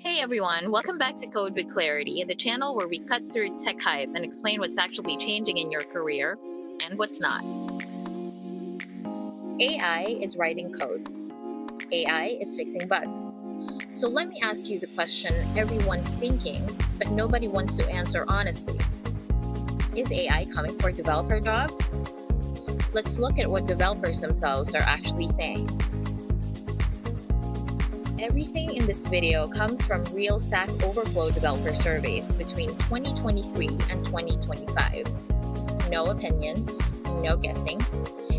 Hey everyone, welcome back to Code with Clarity, the channel where we cut through tech hype and explain what's actually changing in your career and what's not. AI is writing code. AI is fixing bugs. So let me ask you the question everyone's thinking, but nobody wants to answer honestly. Is AI coming for developer jobs? Let's look at what developers themselves are actually saying. Everything in this video comes from real Stack Overflow Developer Surveys between 2023 and 2025. No opinions, no guessing.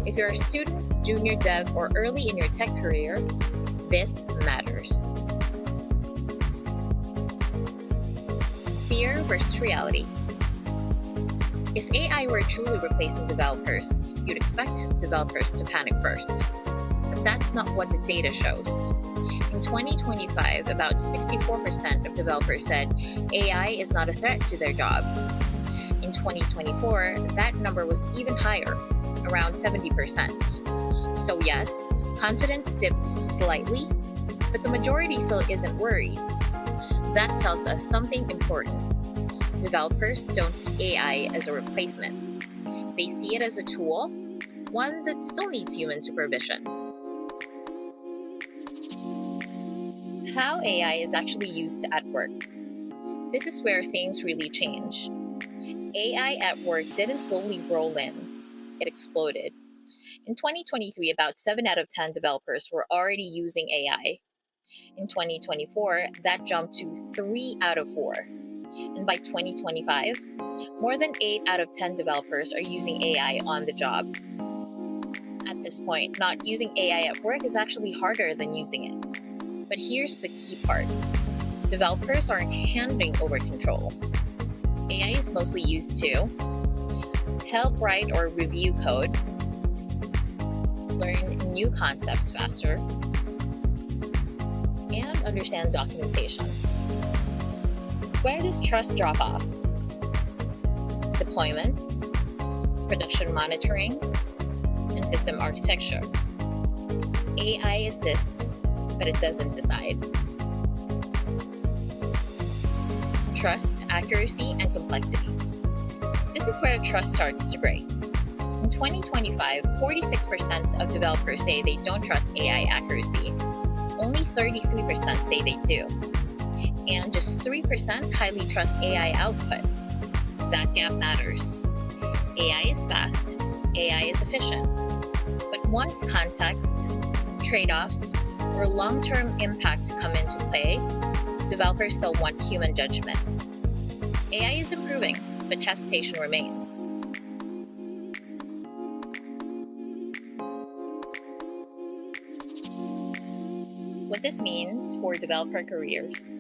If you're a student, junior dev, or early in your tech career, this matters. Fear versus reality. If AI were truly replacing developers, you'd expect developers to panic first. But that's not what the data shows. In 2025, about 64% of developers said AI is not a threat to their job. In 2024, that number was even higher, around 70%. So yes, confidence dipped slightly, but the majority still isn't worried. That tells us something important. Developers don't see AI as a replacement. They see it as a tool, one that still needs human supervision. How AI is actually used at work. This is where things really change. AI at work didn't slowly roll in, it exploded. In 2023, about 7 out of 10 developers were already using AI. In 2024, that jumped to 3 out of 4. And by 2025, more than 8 out of 10 developers are using AI on the job. At this point, not using AI at work is actually harder than using it. But here's the key part. Developers aren't handing over control. AI is mostly used to help write or review code, learn new concepts faster, and understand documentation. Where does trust drop off? Deployment, production monitoring, and system architecture. AI assists, but it doesn't decide. Trust, accuracy, and complexity. This is where trust starts to break. In 2025, 46% of developers say they don't trust AI accuracy. Only 33% say they do. And just 3% highly trust AI output. That gap matters. AI is fast, AI is efficient. But once context, trade-offs, or long-term impact come into play, developers still want human judgment. AI is improving, but hesitation remains. What this means for developer careers.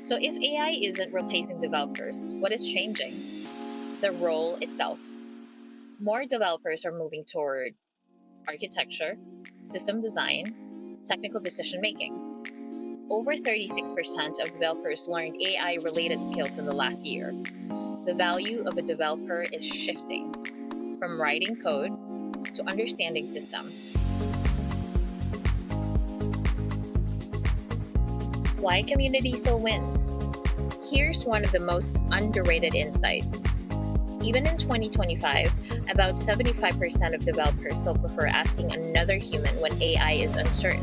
So if AI isn't replacing developers, what is changing? The role itself. More developers are moving toward architecture, system design, technical decision making. Over 36% of developers learned AI-related skills in the last year. The value of a developer is shifting from writing code to understanding systems. Why community still wins? Here's one of the most underrated insights. Even in 2025, about 75% of developers still prefer asking another human when AI is uncertain.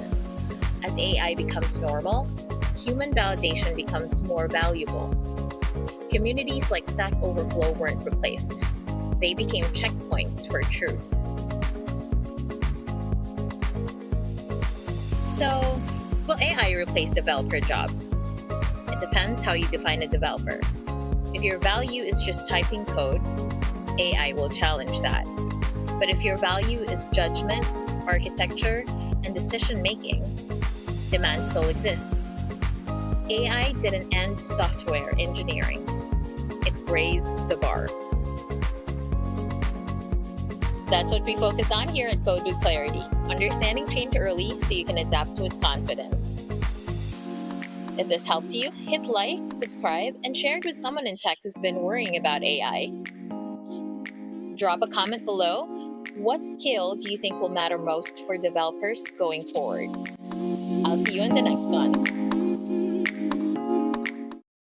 As AI becomes normal, human validation becomes more valuable. Communities like Stack Overflow weren't replaced. They became checkpoints for truth. So, will AI replace developer jobs? It depends how you define a developer. If your value is just typing code, AI will challenge that. But if your value is judgment, architecture, and decision making, demand still exists. AI didn't end software engineering. It raised the bar. That's what we focus on here at Code with Clarity, understanding change early so you can adapt with confidence. If this helped you, hit like, subscribe, and share it with someone in tech who's been worrying about AI. Drop a comment below. What skill do you think will matter most for developers going forward? I'll see you in the next one.